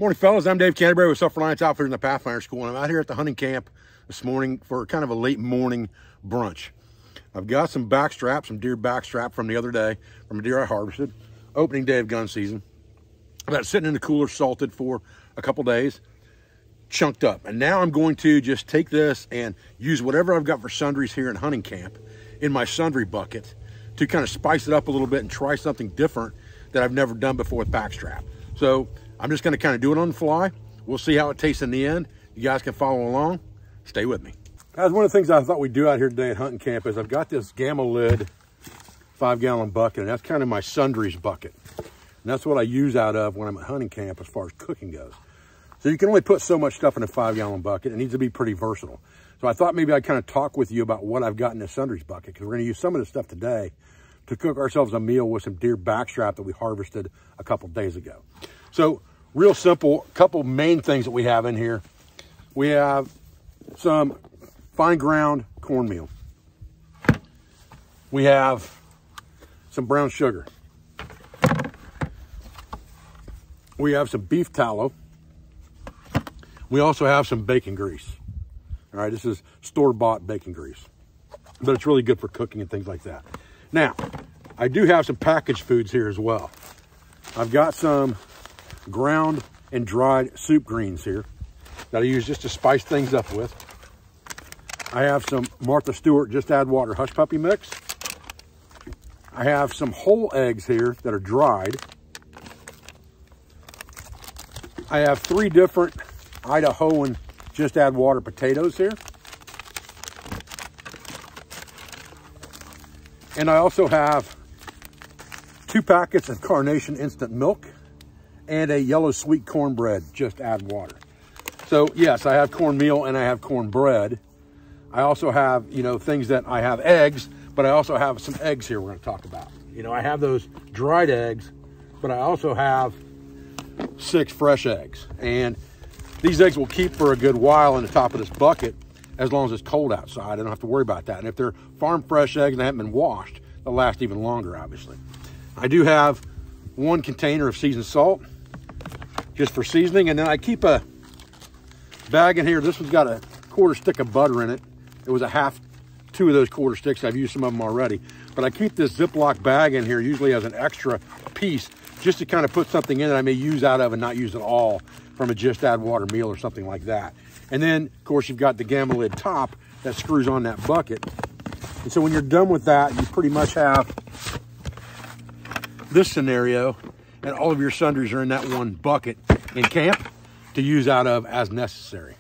Morning, fellas. I'm Dave Canterbury with Self-Reliance Outfitters in the Pathfinder School, and I'm out here at the hunting camp this morning for kind of a late morning brunch. I've got some backstrap, some deer backstrap from the other day, from a deer I harvested, opening day of gun season. I've got it sitting in the cooler, salted for a couple days, chunked up. And now I'm going to just take this and use whatever I've got for sundries here in hunting camp in my sundry bucket to kind of spice it up a little bit and try something different that I've never done before with backstrap. So I'm just going to kind of do it on the fly. We'll see how it tastes in the end. You guys can follow along. Stay with me. Guys, one of the things I thought we'd do out here today at hunting camp is I've got this Gamma lid 5-gallon bucket, and that's kind of my sundries bucket. And that's what I use out of when I'm at hunting camp as far as cooking goes. So you can only put so much stuff in a 5-gallon bucket. It needs to be pretty versatile. So I thought maybe I'd kind of talk with you about what I've got in this sundries bucket, because we're going to use some of this stuff today to cook ourselves a meal with some deer backstrap that we harvested a couple days ago. So real simple, couple main things that we have in here. We have some fine ground cornmeal. We have some brown sugar. We have some beef tallow. We also have some bacon grease. All right, this is store-bought bacon grease, but it's really good for cooking and things like that. Now, I do have some packaged foods here as well. I've got some ground and dried soup greens here that I use just to spice things up with. I have some Martha Stewart Just Add Water Hush Puppy mix. I have some whole eggs here that are dried. I have 3 different Idahoan Just Add Water potatoes here. And I also have 2 packets of Carnation instant milk and a yellow sweet cornbread, Just Add Water. So yes, I have cornmeal and I have cornbread. I also have, things that I have eggs, but I also have some eggs here we're going to talk about. I have those dried eggs, but I also have 6 fresh eggs. And these eggs will keep for a good while in the top of this bucket as long as it's cold outside. I don't have to worry about that. And if they're farm fresh eggs and they haven't been washed, they'll last even longer, obviously. I do have 1 container of seasoned salt just for seasoning. And then I keep a bag in here. This one's got a 1/4 stick of butter in it. It was 2 of those 1/4 sticks. I've used some of them already. But I keep this Ziploc bag in here, usually as an extra piece, just to kind of put something in that I may use out of and not use at all from a Just Add Water meal or something like that. And then, of course, you've got the Gamma lid top that screws on that bucket. And so when you're done with that, you pretty much have this scenario, and all of your sundries are in that one bucket in camp to use out of as necessary.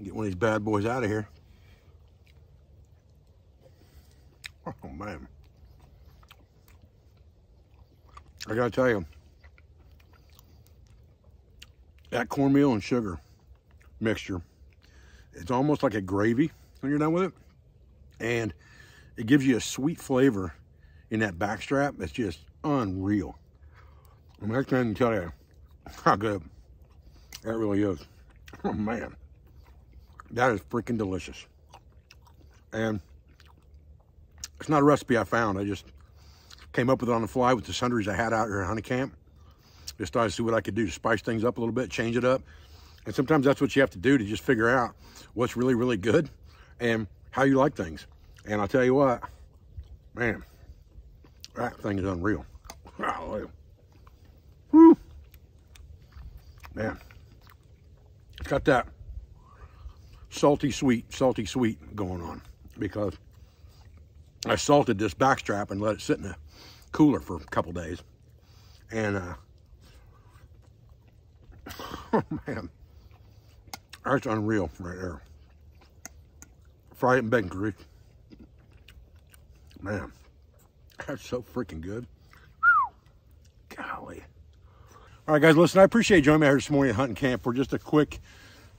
Get one of these bad boys out of here. Oh, man. I gotta tell you, that cornmeal and sugar mixture, it's almost like a gravy when you're done with it. And it gives you a sweet flavor in that backstrap that's just unreal. I mean, I can't even tell you how good that really is. Oh, man. That is freaking delicious. And it's not a recipe I found. I just came up with it on the fly with the sundries I had out here at honey camp. Just thought I'd see what I could do to spice things up a little bit, change it up. And sometimes that's what you have to do to just figure out what's really, really good and how you like things. And I'll tell you what, man, that thing is unreal. Wow. Woo. Man, it's got that salty sweet going on because I salted this backstrap and let it sit in a cooler for a couple days. And, oh man, that's unreal right there. Fried it in bacon grease. Man, that's so freaking good. Golly. All right, guys, listen, I appreciate you joining me here this morning at hunting camp for just a quick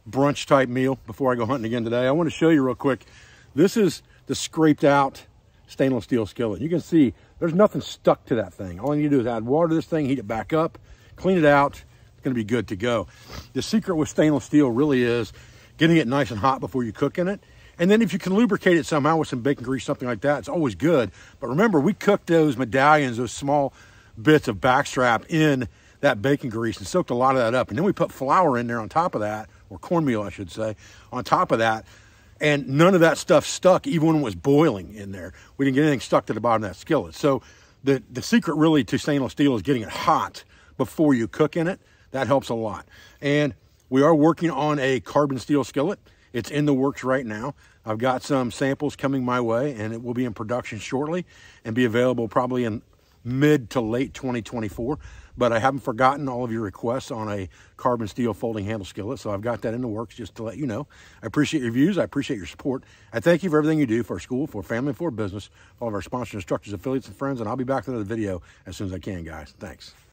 brunch type meal before I go hunting again today. I want to show you real quick. This is the scraped out stainless steel skillet. You can see there's nothing stuck to that thing. All you need to do is add water to this thing, heat it back up, clean it out. It's going to be good to go. The secret with stainless steel really is getting it nice and hot before you cook in it. And then if you can lubricate it somehow with some bacon grease, something like that, it's always good. But remember, we cooked those medallions, those small bits of backstrap in that bacon grease and soaked a lot of that up. And then we put flour in there on top of that, or cornmeal, I should say, on top of that. And none of that stuff stuck, even when it was boiling in there. We didn't get anything stuck to the bottom of that skillet. So the secret really to stainless steel is getting it hot before you cook in it. That helps a lot. And we are working on a carbon steel skillet. It's in the works right now. I've got some samples coming my way, and it will be in production shortly and be available probably in mid to late 2024. But I haven't forgotten all of your requests on a carbon steel folding handle skillet, so I've got that in the works just to let you know. I appreciate your views. I appreciate your support. I thank you for everything you do for our school, for family, for business, all of our sponsors, instructors, affiliates, and friends, and I'll be back with another video as soon as I can, guys. Thanks.